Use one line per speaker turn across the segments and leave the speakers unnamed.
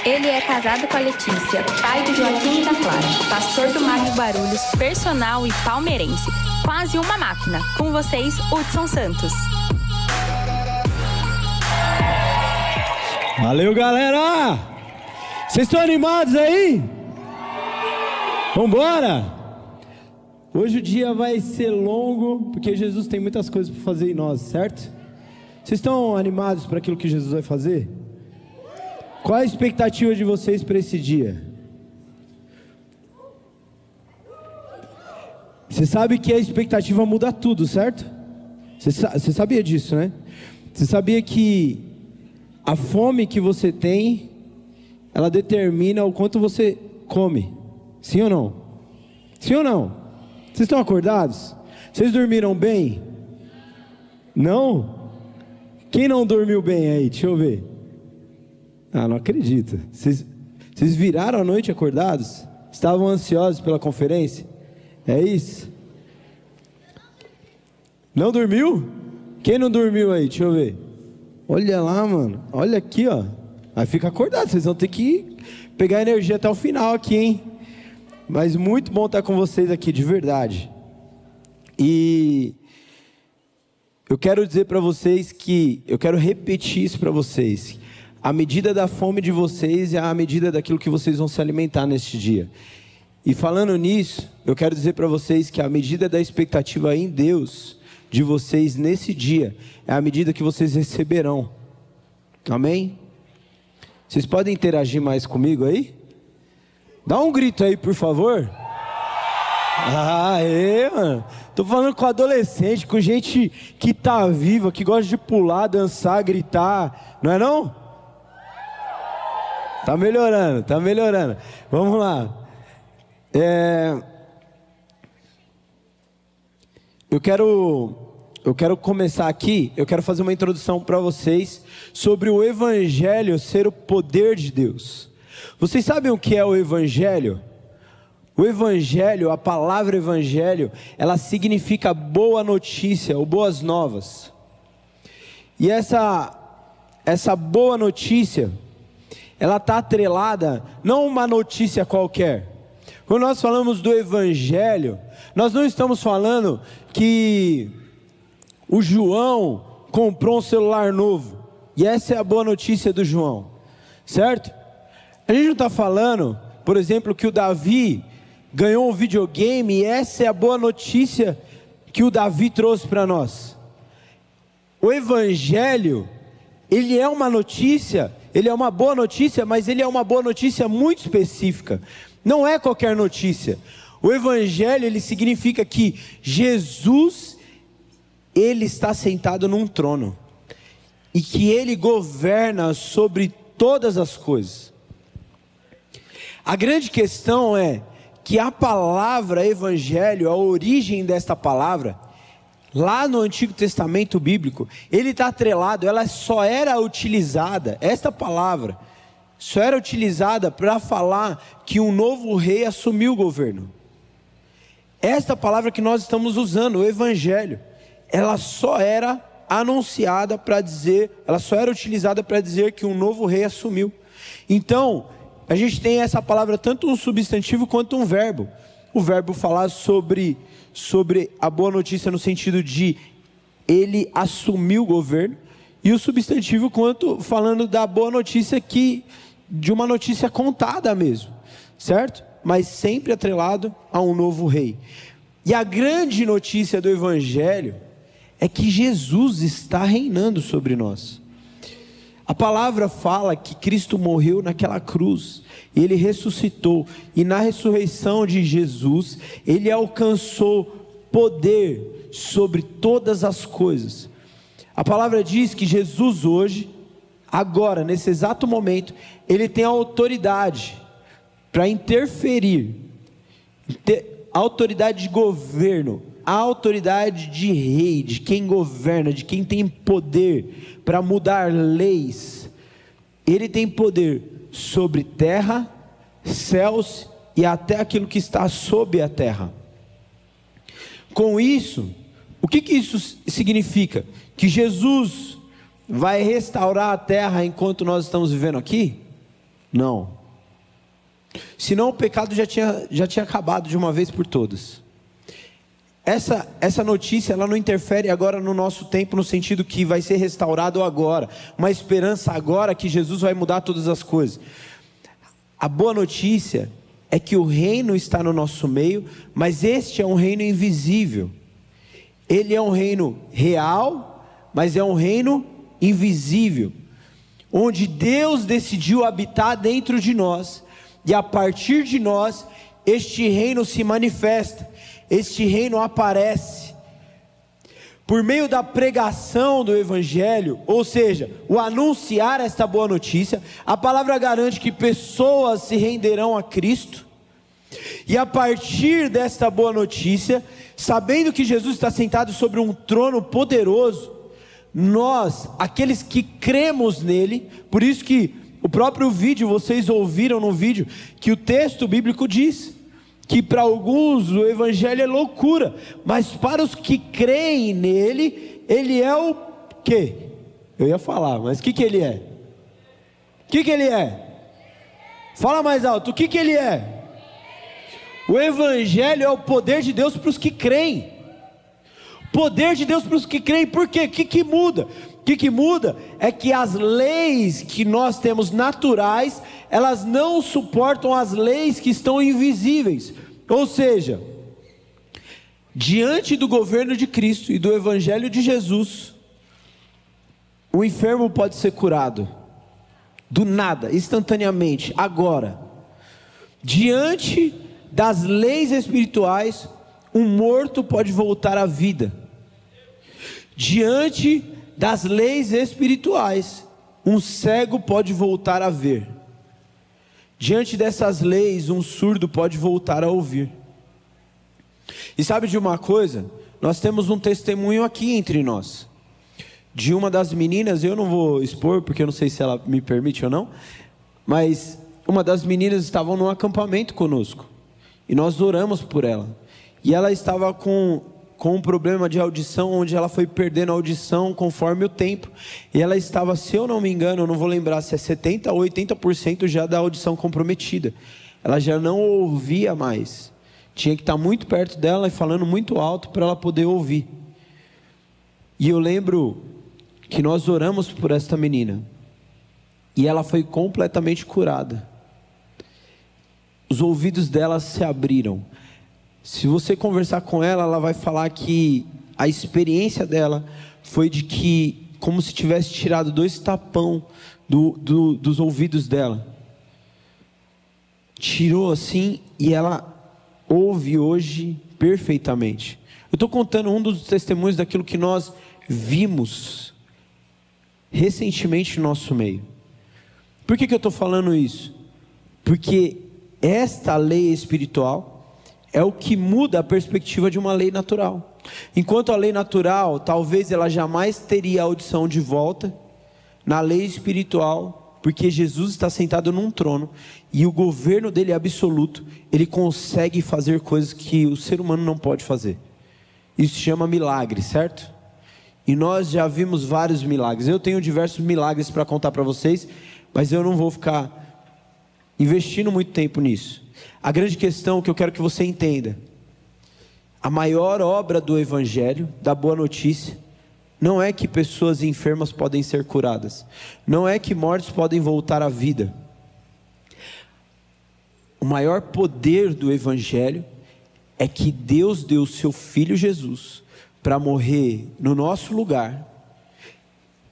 Ele é casado com a Letícia, pai do Joaquim e da Clara, pastor do Magno Barulhos, personal e palmeirense. Quase uma máquina. Com vocês, Hudson Santos.
Valeu, galera! Vocês estão animados aí? Vambora! Hoje o dia vai ser longo, porque Jesus tem muitas coisas para fazer em nós, certo? Vocês estão animados para aquilo que Jesus vai fazer? Qual a expectativa de vocês para esse dia? Você sabe que a expectativa muda tudo, certo? Você sabia disso, né? Você sabia que a fome que você tem, ela determina o quanto você come? Sim ou não? Sim ou não? Vocês estão acordados? Vocês dormiram bem? Não? Quem não dormiu bem aí? Deixa eu ver. Ah, não acredito. Vocês viraram a noite acordados? Estavam ansiosos pela conferência? É isso? Não dormiu? Quem não dormiu aí? Deixa eu ver. Olha lá, mano. Olha aqui, ó. Aí fica acordado. Vocês vão ter que pegar energia até o final aqui, hein? Mas muito bom estar com vocês aqui, de verdade. E eu quero dizer para vocês que, eu quero repetir isso para vocês. A medida da fome de vocês é a medida daquilo que vocês vão se alimentar neste dia. E falando nisso, eu quero dizer para vocês que a medida da expectativa em Deus de vocês nesse dia é a medida que vocês receberão. Amém? Vocês podem interagir mais comigo aí? Dá um grito aí, por favor. Aê, mano. Tô falando com adolescente, com gente que tá viva, que gosta de pular, dançar, gritar. Não é não? Tá melhorando, tá melhorando. Vamos lá. Eu quero começar aqui. Eu quero fazer uma introdução para vocês sobre o Evangelho ser o poder de Deus. Vocês sabem o que é o Evangelho? O Evangelho, a palavra Evangelho, ela significa boa notícia ou boas novas. E essa boa notícia, ela está atrelada, não uma notícia qualquer. Quando nós falamos do Evangelho, nós não estamos falando que o João comprou um celular novo, e essa é a boa notícia do João, certo? A gente não está falando, por exemplo, que o Davi ganhou um videogame, e essa é a boa notícia que o Davi trouxe para nós. O Evangelho, ele é uma notícia, ele é uma boa notícia, mas ele é uma boa notícia muito específica. Não é qualquer notícia. O Evangelho, ele significa que Jesus, ele está sentado num trono, e que ele governa sobre todas as coisas. A grande questão é que a palavra Evangelho, a origem desta palavra, lá no Antigo Testamento Bíblico, ele está atrelado, ela só era utilizada, esta palavra, só era utilizada para falar que um novo rei assumiu o governo. Esta palavra que nós estamos usando, o Evangelho, ela só era anunciada para dizer, ela só era utilizada para dizer que um novo rei assumiu. Então, a gente tem essa palavra tanto um substantivo quanto um verbo. O verbo falar sobre a boa notícia no sentido de ele assumiu o governo, e o substantivo quanto falando da boa notícia, de uma notícia contada mesmo, certo? Mas sempre atrelado a um novo rei. E a grande notícia do Evangelho é que Jesus está reinando sobre nós. A palavra fala que Cristo morreu naquela cruz, ele ressuscitou, e na ressurreição de Jesus, ele alcançou poder sobre todas as coisas. A palavra diz que Jesus hoje, agora, nesse exato momento, ele tem a autoridade para interferir, a autoridade de governo, a autoridade de rei, de quem governa, de quem tem poder para mudar leis. Ele tem poder sobre terra, céus e até aquilo que está sob a terra. Com isso, o que isso significa? Que Jesus vai restaurar a terra enquanto nós estamos vivendo aqui? Não. Senão o pecado já tinha acabado de uma vez por todas. Essa notícia, ela não interfere agora no nosso tempo, no sentido que vai ser restaurado agora, uma esperança agora que Jesus vai mudar todas as coisas. A boa notícia é que o reino está no nosso meio, mas este é um reino invisível. Ele é um reino real, mas é um reino invisível, onde Deus decidiu habitar dentro de nós, e a partir de nós, este reino se manifesta, este reino aparece, por meio da pregação do Evangelho, ou seja, o anunciar esta boa notícia. A palavra garante que pessoas se renderão a Cristo, e a partir desta boa notícia, sabendo que Jesus está sentado sobre um trono poderoso, nós, aqueles que cremos nele, por isso que o próprio vídeo, vocês ouviram no vídeo, que o texto bíblico diz, que para alguns o Evangelho é loucura, mas para os que creem nele, ele é o quê? Eu ia falar, mas o que ele é? O que ele é? Fala mais alto, o que ele é? O Evangelho é o poder de Deus para os que creem. Poder de Deus para os que creem. Por quê? O que muda? O que muda é que as leis que nós temos naturais, elas não suportam as leis que estão invisíveis. Ou seja, diante do governo de Cristo e do Evangelho de Jesus, o enfermo pode ser curado, do nada, instantaneamente, agora. Diante das leis espirituais, um morto pode voltar à vida. Diante das leis espirituais, um cego pode voltar a ver. Diante dessas leis, um surdo pode voltar a ouvir. E sabe de uma coisa? Nós temos um testemunho aqui entre nós, de uma das meninas. Eu não vou expor, porque eu não sei se ela me permite ou não, mas uma das meninas estava num acampamento conosco, e nós oramos por ela, e ela estava com um problema de audição, onde ela foi perdendo a audição conforme o tempo, e ela estava, se eu não me engano, eu não vou lembrar se é 70% ou 80% já da audição comprometida. Ela já não ouvia mais, tinha que estar muito perto dela e falando muito alto para ela poder ouvir. E eu lembro que nós oramos por esta menina, e ela foi completamente curada. Os ouvidos dela se abriram. Se você conversar com ela, ela vai falar que a experiência dela foi de que, como se tivesse tirado 2 tapão dos ouvidos dela. Tirou assim, e ela ouve hoje perfeitamente. Eu estou contando um dos testemunhos daquilo que nós vimos recentemente no nosso meio. Por que eu estou falando isso? Porque esta lei espiritual é o que muda a perspectiva de uma lei natural. Enquanto a lei natural, talvez ela jamais teria a audição de volta, na lei espiritual, porque Jesus está sentado num trono, e o governo dele é absoluto, ele consegue fazer coisas que o ser humano não pode fazer. Isso se chama milagre, certo? E nós já vimos vários milagres. Eu tenho diversos milagres para contar para vocês, mas eu não vou ficar investindo muito tempo nisso. A grande questão que eu quero que você entenda: a maior obra do Evangelho, da boa notícia, não é que pessoas enfermas podem ser curadas, não é que mortos podem voltar à vida. O maior poder do Evangelho é que Deus deu o seu Filho Jesus para morrer no nosso lugar,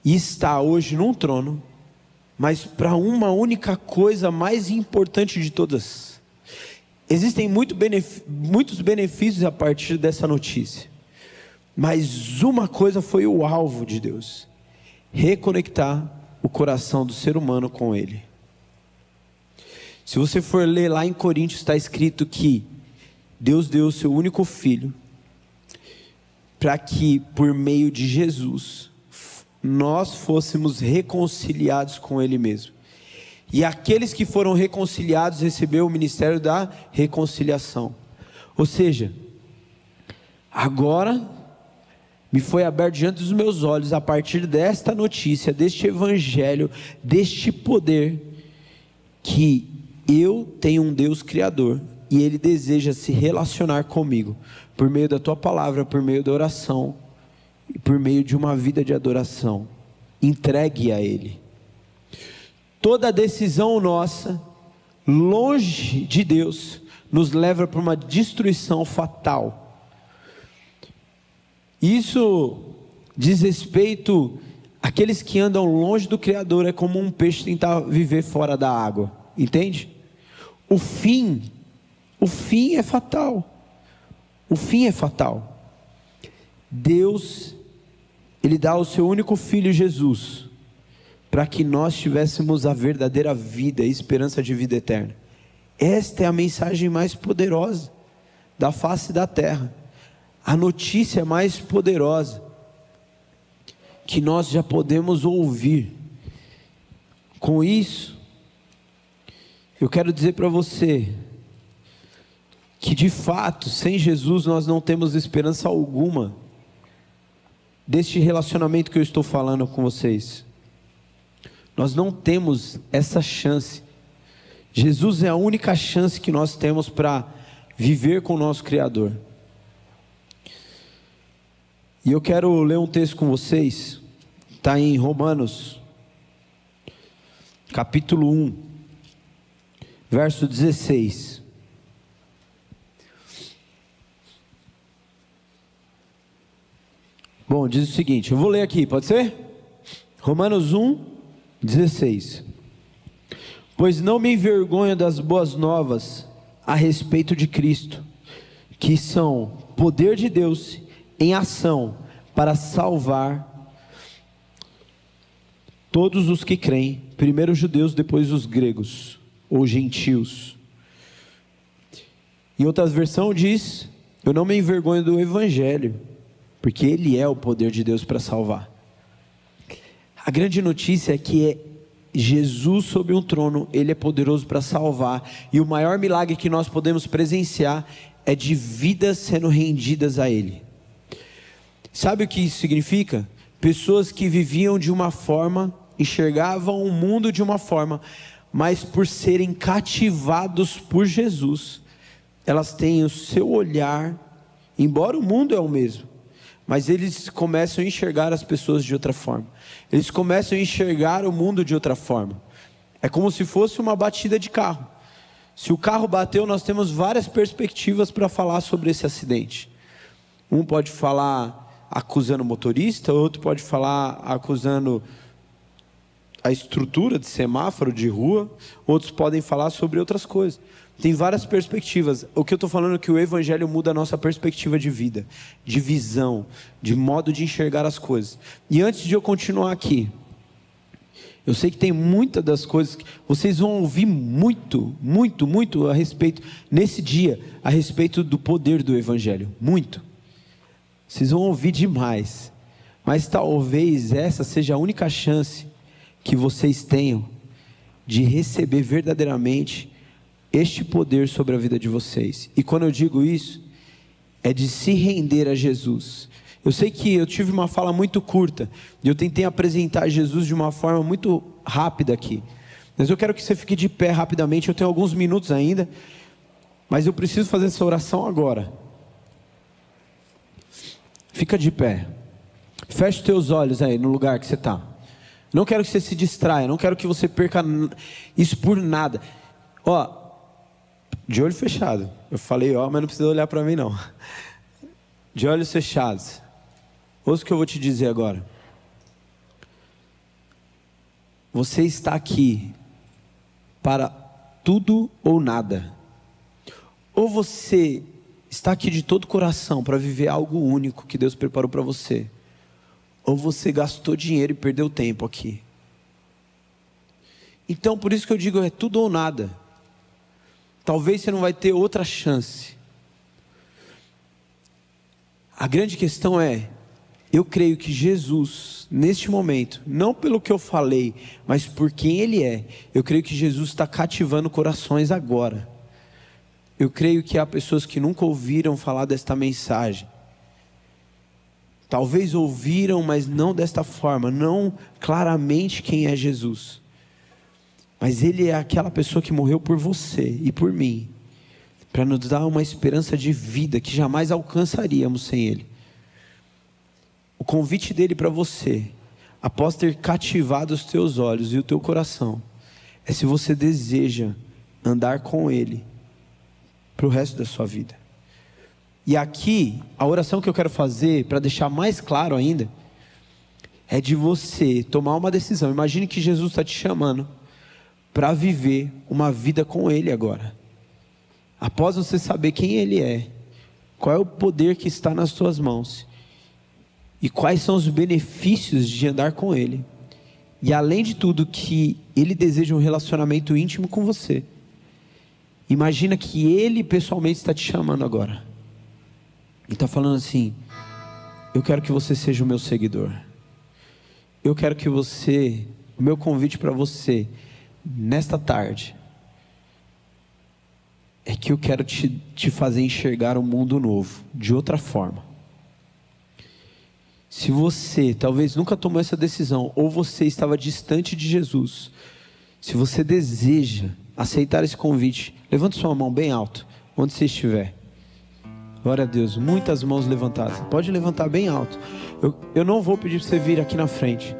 e está hoje num trono, mas para uma única coisa mais importante de todas. Existem muitos benefícios a partir dessa notícia, mas uma coisa foi o alvo de Deus: reconectar o coração do ser humano com Ele. Se você for ler lá em Coríntios, está escrito que Deus deu o seu único Filho, para que por meio de Jesus, nós fôssemos reconciliados com Ele mesmo. E aqueles que foram reconciliados receberam o ministério da reconciliação. Ou seja, agora me foi aberto diante dos meus olhos, a partir desta notícia, deste Evangelho, deste poder, que eu tenho um Deus criador e Ele deseja se relacionar comigo por meio da tua palavra, por meio da oração e por meio de uma vida de adoração entregue a Ele. Toda decisão nossa longe de Deus nos leva para uma destruição fatal. Isso diz respeito àqueles que andam longe do Criador. É como um peixe tentar viver fora da água, entende? O fim é fatal. O fim é fatal. Deus, Ele dá o seu único Filho Jesus, para que nós tivéssemos a verdadeira vida e esperança de vida eterna. Esta é a mensagem mais poderosa da face da terra, a notícia mais poderosa que nós já podemos ouvir. Com isso, eu quero dizer para você que de fato, sem Jesus nós não temos esperança alguma deste relacionamento que eu estou falando com vocês. Nós não temos essa chance. Jesus é a única chance que nós temos para viver com o nosso Criador. E eu quero ler um texto com vocês, está em Romanos, capítulo 1, verso 16. Bom, diz o seguinte, eu vou ler aqui, pode ser? Romanos 1, 16. Pois não me envergonho das boas novas a respeito de Cristo, que são poder de Deus em ação para salvar todos os que creem, primeiro os judeus, depois os gregos, ou gentios. Em outras versões diz, eu não me envergonho do Evangelho, porque ele é o poder de Deus para salvar. A grande notícia é que Jesus sobre um trono, Ele é poderoso para salvar, e o maior milagre que nós podemos presenciar é de vidas sendo rendidas a Ele. Sabe o que isso significa? Pessoas que viviam de uma forma, enxergavam o mundo de uma forma, mas por serem cativados por Jesus, elas têm o seu olhar, embora o mundo é o mesmo, mas eles começam a enxergar as pessoas de outra forma. Eles começam a enxergar o mundo de outra forma. É como se fosse uma batida de carro. Se o carro bateu, nós temos várias perspectivas para falar sobre esse acidente. Um pode falar acusando o motorista, outro pode falar acusando a estrutura de semáforo, de rua, outros podem falar sobre outras coisas. Tem várias perspectivas. O que eu estou falando é que o Evangelho muda a nossa perspectiva de vida, de visão, de modo de enxergar as coisas. E antes de eu continuar aqui, eu sei que tem muitas das coisas que vocês vão ouvir muito a respeito, nesse dia, a respeito do poder do Evangelho, muito. Vocês vão ouvir demais, mas talvez essa seja a única chance que vocês tenham de receber verdadeiramente este poder sobre a vida de vocês. E quando eu digo isso, é de se render a Jesus. Eu sei que eu tive uma fala muito curta, e eu tentei apresentar Jesus de uma forma muito rápida aqui, mas eu quero que você fique de pé rapidamente. Eu tenho alguns minutos ainda, mas eu preciso fazer essa oração agora. Fica de pé, feche os teus olhos aí no lugar que você está. Não quero que você se distraia, não quero que você perca isso por nada. Ó, de olho fechado. Eu falei ó, mas não precisa olhar para mim não. De olhos fechados. Ouça o que eu vou te dizer agora. Você está aqui para tudo ou nada. Ou você está aqui de todo o coração para viver algo único que Deus preparou para você, ou você gastou dinheiro e perdeu tempo aqui. Então por isso que eu digo, é tudo ou nada. Talvez você não vai ter outra chance. A grande questão é, eu creio que Jesus, neste momento, não pelo que eu falei, mas por quem Ele é, eu creio que Jesus está cativando corações agora. Eu creio que há pessoas que nunca ouviram falar desta mensagem. Talvez ouviram, mas não desta forma, não claramente quem é Jesus. mas Ele é aquela pessoa que morreu por você e por mim, para nos dar uma esperança de vida que jamais alcançaríamos sem Ele. O convite dele para você, após ter cativado os teus olhos e o teu coração, é se você deseja andar com Ele para o resto da sua vida. E aqui, a oração que eu quero fazer, para deixar mais claro ainda, é de você tomar uma decisão. Imagine que Jesus está te chamando para viver uma vida com Ele agora. Após você saber quem Ele é, qual é o poder que está nas suas mãos, e quais são os benefícios de andar com Ele, e além de tudo que Ele deseja um relacionamento íntimo com você. Imagina que Ele pessoalmente está te chamando agora, e está falando assim: eu quero que você seja o meu seguidor. Eu quero que você, o meu convite para você, nesta tarde, é que eu quero te fazer enxergar um mundo novo, de outra forma. Se você talvez nunca tomou essa decisão, ou você estava distante de Jesus, se você deseja aceitar esse convite, levante sua mão bem alto, onde você estiver. Glória a Deus, muitas mãos levantadas, pode levantar bem alto. Eu não vou pedir para você vir aqui na frente.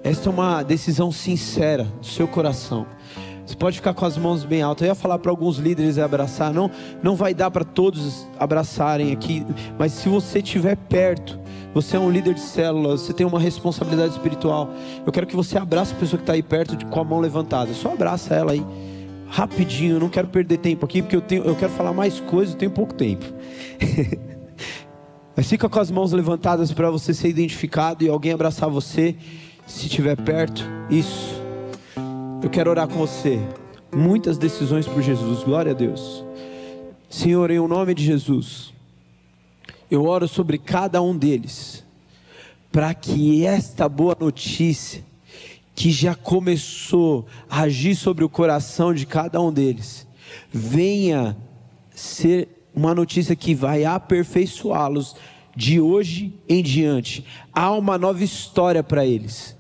Esta é uma decisão sincera do seu coração. Você pode ficar com as mãos bem altas. Eu ia falar para alguns líderes abraçar, não vai dar para todos abraçarem aqui, mas se você estiver perto, você é um líder de célula, você tem uma responsabilidade espiritual, eu quero que você abrace a pessoa que está aí perto com a mão levantada. Só abraça ela aí, rapidinho. Eu não quero perder tempo aqui, porque eu quero falar mais coisas, eu tenho pouco tempo. Mas fica com as mãos levantadas para você ser identificado e alguém abraçar você, se estiver perto. Isso. Eu quero orar com você. Muitas decisões por Jesus, glória a Deus. Senhor, em nome de Jesus, eu oro sobre cada um deles, para que esta boa notícia, que já começou a agir sobre o coração de cada um deles, venha ser uma notícia que vai aperfeiçoá-los de hoje em diante. Há uma nova história para eles,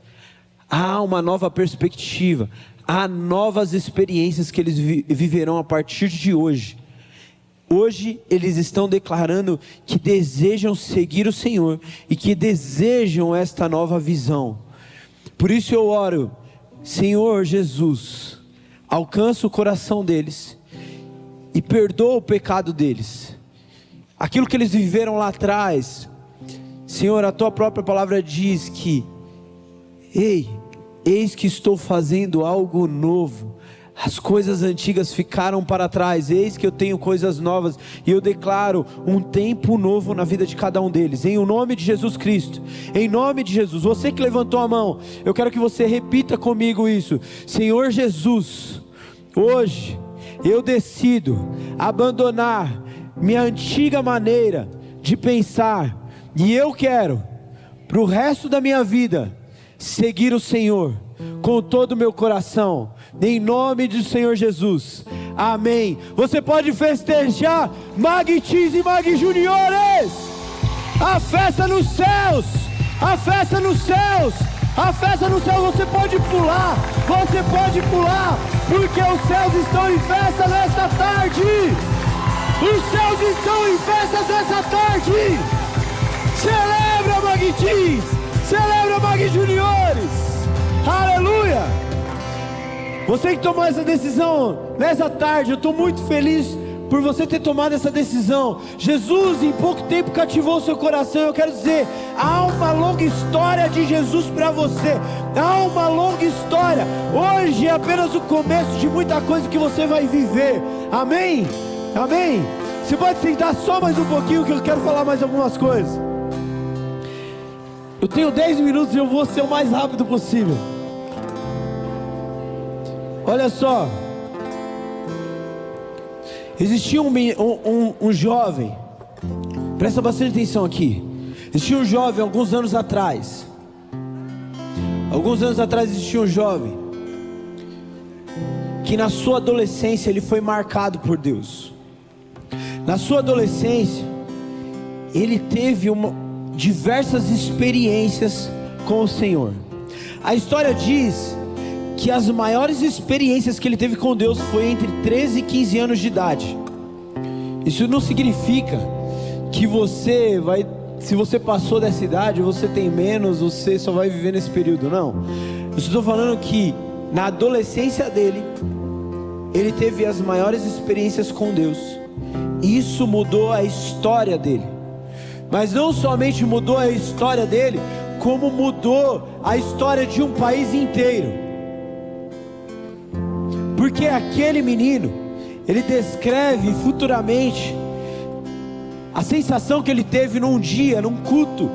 há uma nova perspectiva, há novas experiências que eles viverão a partir de hoje. Hoje eles estão declarando que desejam seguir o Senhor e que desejam esta nova visão. Por isso eu oro, Senhor Jesus, alcança o coração deles e perdoa o pecado deles. Aquilo que eles viveram lá atrás, Senhor, a tua própria palavra diz que: eis que estou fazendo algo novo, as coisas antigas ficaram para trás, eis que eu tenho coisas novas, e eu declaro um tempo novo na vida de cada um deles, em o nome de Jesus Cristo, em nome de Jesus. Você que levantou a mão, eu quero que você repita comigo isso: Senhor Jesus, hoje eu decido abandonar minha antiga maneira de pensar, e eu quero, para o resto da minha vida, seguir o Senhor com todo o meu coração, em nome do Senhor Jesus, amém. Você pode festejar, Magtis e Mag Juniores, a festa nos céus, a festa nos céus, a festa no céu. Você pode pular, porque os céus estão em festa nesta tarde, os céus estão em festa nessa tarde. Celebra, Magtis, celebra, Mag Juniores, aleluia. Você que tomou essa decisão nessa tarde, eu estou muito feliz por você ter tomado essa decisão. Jesus em pouco tempo cativou o seu coração. Eu quero dizer, há uma longa história de Jesus para você, há uma longa história. Hoje é apenas o começo de muita coisa que você vai viver, amém? Amém? Você pode sentar só mais um pouquinho, que eu quero falar mais algumas coisas. Eu tenho 10 minutos e eu vou ser o mais rápido possível. Olha só, existia um jovem, presta bastante atenção aqui. Existia um jovem alguns anos atrás existia um jovem que na sua adolescência ele foi marcado por Deus. Na sua adolescência ele teve diversas experiências com o Senhor. A história diz que as maiores experiências que ele teve com Deus foi entre 13 e 15 anos de idade. Isso não significa que você vai, se você passou dessa idade, você tem menos, você só vai viver nesse período, não. Eu estou falando que na adolescência dele, ele teve as maiores experiências com Deus. Isso mudou a história dele. Mas não somente mudou a história dele, como mudou a história de um país inteiro. Porque aquele menino, ele descreve futuramente a sensação que ele teve num dia, num culto,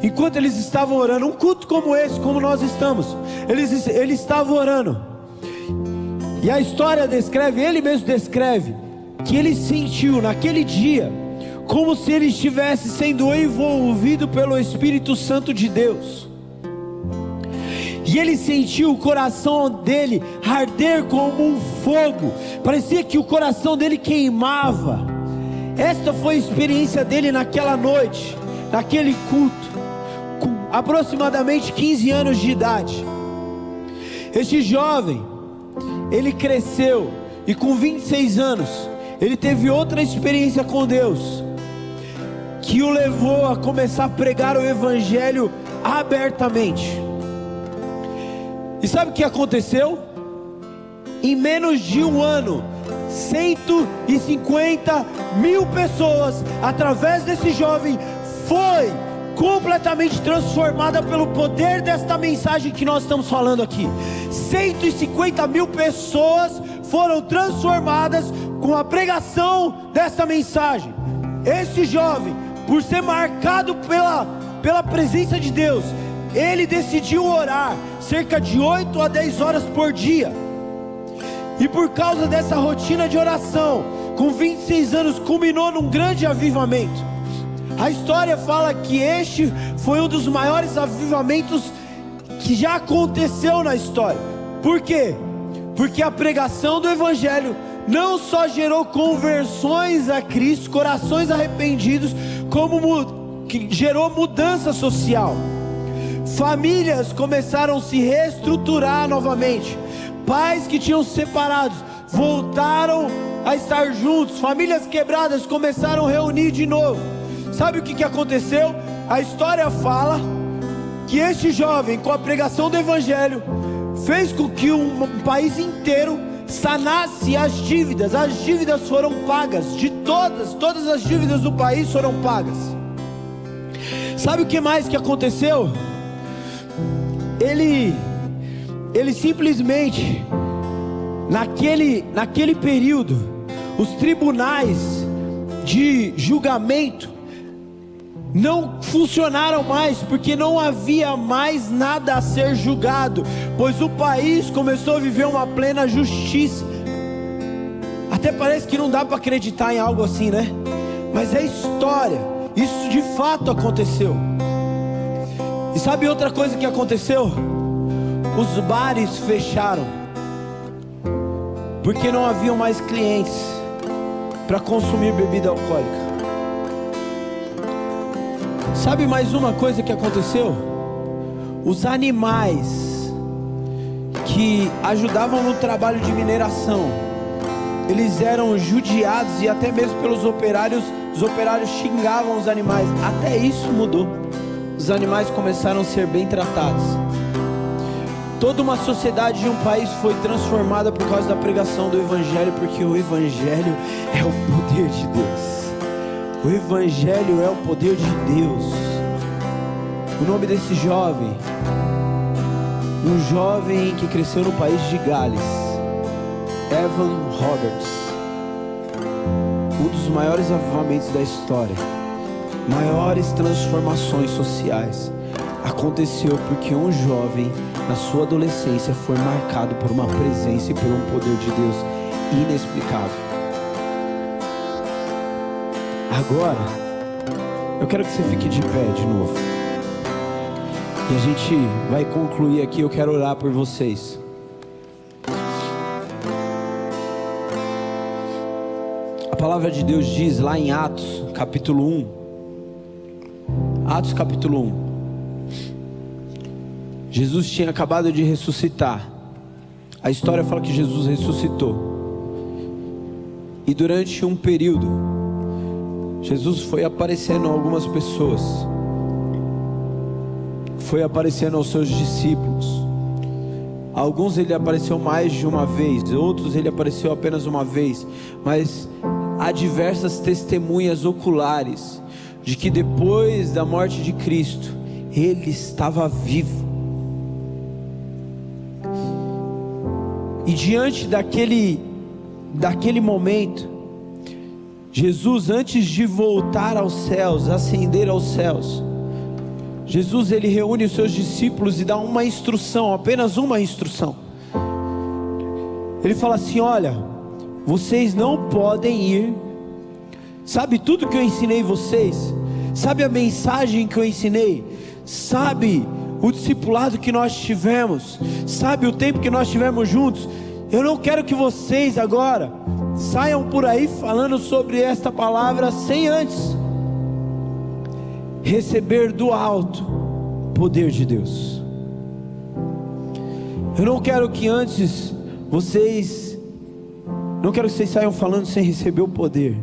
enquanto eles estavam orando, um culto como esse, como nós estamos, ele estava orando, e a história descreve, ele mesmo descreve, que ele sentiu naquele dia, como se ele estivesse sendo envolvido pelo Espírito Santo de Deus, e ele sentiu o coração dele arder como um fogo, parecia que o coração dele queimava. Esta foi a experiência dele naquela noite, naquele culto, com aproximadamente 15 anos de idade. Este jovem, ele cresceu, e com 26 anos, ele teve outra experiência com Deus, que o levou a começar a pregar o Evangelho abertamente. E sabe o que aconteceu? Em menos de um ano, 150 mil pessoas, através desse jovem, foi completamente transformada pelo poder desta mensagem que nós estamos falando aqui. 150 mil pessoas foram transformadas com a pregação dessa mensagem. Esse jovem, por ser marcado pela presença de Deus, ele decidiu orar cerca de 8 a 10 horas por dia. E por causa dessa rotina de oração, com 26 anos, culminou num grande avivamento. A história fala que este foi um dos maiores avivamentos que já aconteceu na história. Por quê? Porque a pregação do Evangelho não só gerou conversões a Cristo, corações arrependidos, como gerou mudança social. Famílias começaram a se reestruturar novamente. Pais que tinham se separados voltaram a estar juntos. Famílias quebradas começaram a reunir de novo. Sabe o que aconteceu? A história fala que este jovem, com a pregação do Evangelho, fez com que um país inteiro sanasse as dívidas. As dívidas foram pagas, de todas as dívidas do país foram pagas. Sabe o que mais que aconteceu? Ele simplesmente, naquele período, os tribunais de julgamento não funcionaram mais, porque não havia mais nada a ser julgado, pois o país começou a viver uma plena justiça. Até parece que não dá para acreditar em algo assim, né? Mas é história, isso de fato aconteceu. E sabe outra coisa que aconteceu? Os bares fecharam, porque não haviam mais clientes para consumir bebida alcoólica. Sabe mais uma coisa que aconteceu? Os animais que ajudavam no trabalho de mineração, eles eram judiados, e até mesmo pelos operários, os operários xingavam os animais. Até isso mudou. Os animais começaram a ser bem tratados. Toda uma sociedade de um país foi transformada por causa da pregação do Evangelho, porque o Evangelho é o poder de Deus. O Evangelho é o poder de Deus. O nome desse jovem, um jovem que cresceu no país de Gales, Evan Roberts, um dos maiores avivamentos da história, maiores transformações sociais, aconteceu porque um jovem, na sua adolescência, foi marcado por uma presença e por um poder de Deus inexplicável. Agora, eu quero que você fique de pé de novo, e a gente vai concluir aqui. Eu quero orar por vocês. A palavra de Deus diz lá em Atos capítulo 1, Atos capítulo 1, Jesus tinha acabado de ressuscitar, a história fala que Jesus ressuscitou. E durante um período, Jesus foi aparecendo a algumas pessoas, foi aparecendo aos seus discípulos. Alguns ele apareceu mais de uma vez, outros ele apareceu apenas uma vez, mas há diversas testemunhas oculares de que depois da morte de Cristo, ele estava vivo. E diante daquele momento, Jesus, antes de voltar aos céus, ascender aos céus, Jesus ele reúne os seus discípulos e dá uma instrução, apenas uma instrução. Ele fala assim: olha, vocês não podem ir. Sabe tudo que eu ensinei vocês? Sabe a mensagem que eu ensinei? Sabe o discipulado que nós tivemos? Sabe o tempo que nós tivemos juntos? Eu não quero que vocês agora saiam por aí falando sobre esta palavra sem antes receber do alto o poder de Deus. Eu não quero que antes não quero que vocês saiam falando sem receber o poder.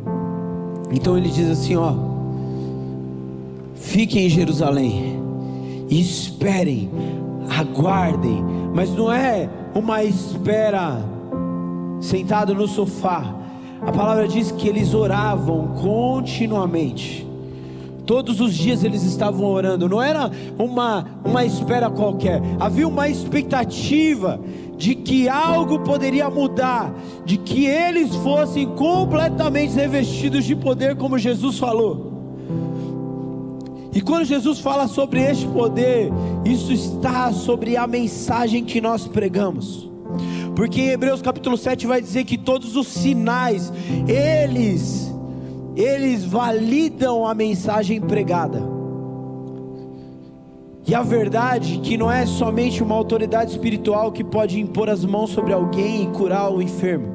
Então ele diz assim, ó: fiquem em Jerusalém e esperem, aguardem. Mas não é uma espera sentado no sofá. A palavra diz que eles oravam continuamente. Todos os dias eles estavam orando. Não era uma espera qualquer. Havia uma expectativa de que algo poderia mudar, de que eles fossem completamente revestidos de poder, como Jesus falou. E quando Jesus fala sobre este poder, isso está sobre a mensagem que nós pregamos. Porque em Hebreus capítulo 7 vai dizer que todos os sinais, eles validam a mensagem pregada. E a verdade é que não é somente uma autoridade espiritual que pode impor as mãos sobre alguém e curar o enfermo.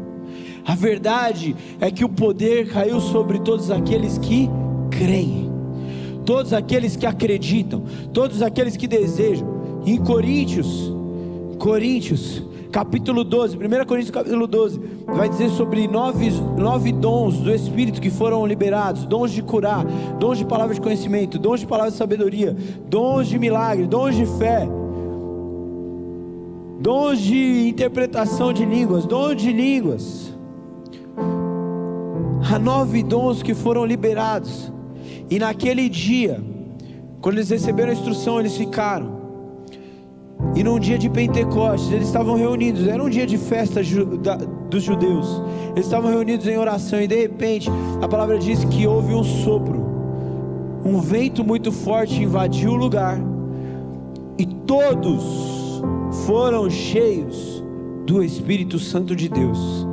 A verdade é que o poder caiu sobre todos aqueles que creem, todos aqueles que acreditam, todos aqueles que desejam. Em Coríntios capítulo 12, 1 Coríntios capítulo 12, vai dizer sobre nove dons do Espírito que foram liberados: dons de curar, dons de palavra de conhecimento, dons de palavra de sabedoria, dons de milagre, dons de fé, dons de interpretação de línguas, dons de línguas. Há 9 dons que foram liberados. E naquele dia, quando eles receberam a instrução, eles ficaram. E num dia de Pentecostes, eles estavam reunidos. Era um dia de festa dos judeus. Eles estavam reunidos em oração. E de repente, a palavra diz que houve um sopro. Um vento muito forte invadiu o lugar. E todos foram cheios do Espírito Santo de Deus,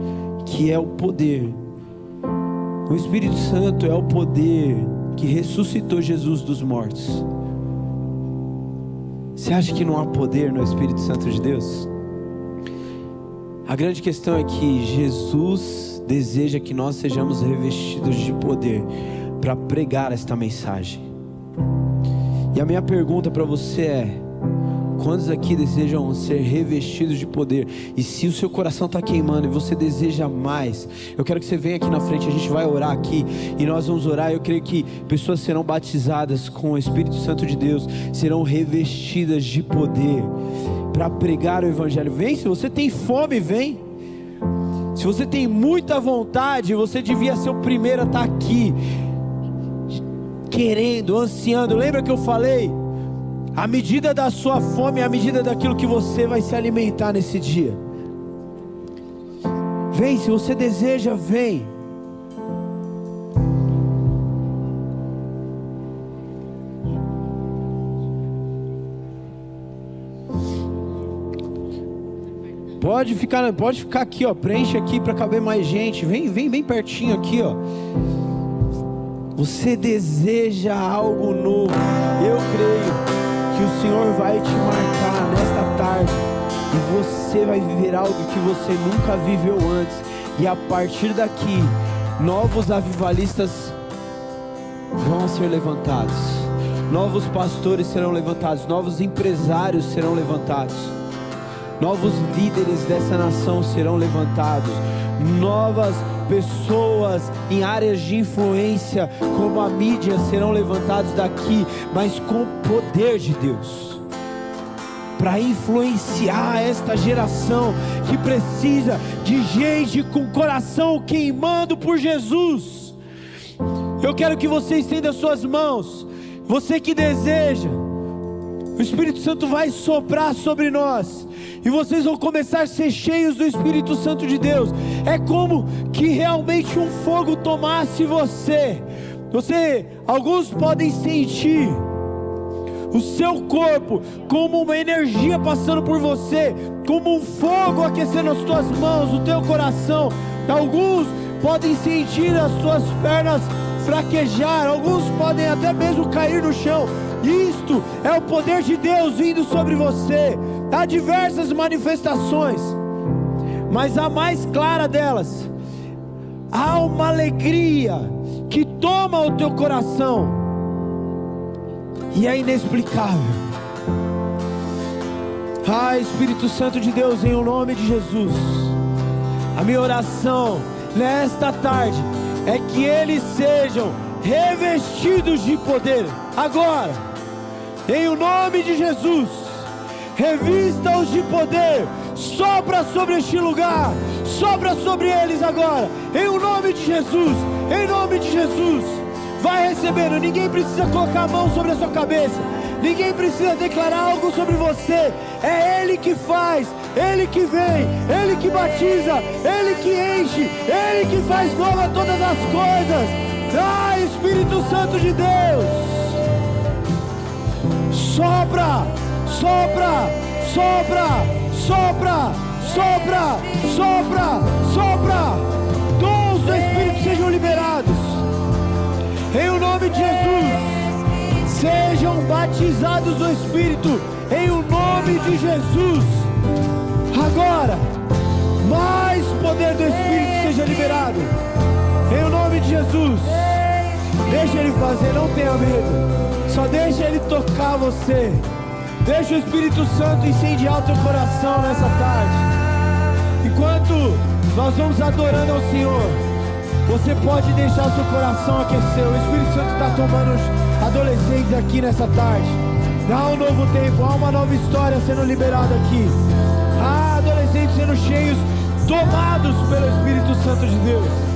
que é o poder. O Espírito Santo é o poder que ressuscitou Jesus dos mortos. Você acha que não há poder no Espírito Santo de Deus? A grande questão é que Jesus deseja que nós sejamos revestidos de poder para pregar esta mensagem. E a minha pergunta para você é: quantos aqui desejam ser revestidos de poder? E se o seu coração está queimando e você deseja mais, eu quero que você venha aqui na frente. A gente vai orar aqui e nós vamos orar. Eu creio que pessoas serão batizadas com o Espírito Santo de Deus, serão revestidas de poder para pregar o Evangelho. Vem, se você tem fome, vem. Se você tem muita vontade, você devia ser o primeiro a estar aqui, querendo, ansiando. Lembra que eu falei? A medida da sua fome é a medida daquilo que você vai se alimentar nesse dia. Vem, se você deseja, vem. Pode ficar aqui, ó. Preenche aqui para caber mais gente. Vem bem pertinho aqui, ó. Você deseja algo novo. Eu creio que o Senhor vai te marcar nesta tarde, e você vai viver algo que você nunca viveu antes. E a partir daqui, novos avivalistas vão ser levantados, novos pastores serão levantados, novos empresários serão levantados. novos líderes dessa nação serão levantados, novas pessoas em áreas de influência como a mídia serão levantados daqui, mas com o poder de Deus, para influenciar esta geração que precisa de gente com coração queimando por Jesus. Eu quero que você estenda suas mãos, você que deseja. O Espírito Santo vai soprar sobre nós e vocês vão começar a ser cheios do Espírito Santo de Deus. É como que realmente um fogo tomasse você. Alguns podem sentir o seu corpo como uma energia passando por você, como um fogo aquecendo as tuas mãos, o teu coração. Alguns podem sentir as suas pernas fraquejar, alguns podem até mesmo cair no chão. Isto é o poder de Deus vindo sobre você. Há diversas manifestações, mas a mais clara delas, há uma alegria que toma o teu coração e é inexplicável. Espírito Santo de Deus, em o nome de Jesus, a minha oração nesta tarde é que eles sejam revestidos de poder agora, em o nome de Jesus. Revista-os de poder, sopra sobre este lugar, sopra sobre eles agora, em o nome de Jesus, em nome de Jesus. Vai recebendo, ninguém precisa colocar a mão sobre a sua cabeça, ninguém precisa declarar algo sobre você. É Ele que faz, Ele que vem, Ele que batiza, Ele que enche, Ele que faz nova todas as coisas. Espírito Santo de Deus, sopra, sopra, sopra, sopra, sopra, sopra, sopra. Dons do Espírito sejam liberados, em o nome de Jesus. Sejam batizados no Espírito, em o nome de Jesus. Agora, mais poder do Espírito seja liberado, em o nome de Jesus. Deixa Ele fazer, não tenha medo, só deixa Ele tocar você. Deixa o Espírito Santo incendiar o teu coração nessa tarde. Enquanto nós vamos adorando ao Senhor, você pode deixar o seu coração aquecer. O Espírito Santo está tomando os adolescentes aqui nessa tarde. Há um novo tempo, há uma nova história sendo liberada aqui. Há adolescentes sendo cheios, tomados pelo Espírito Santo de Deus.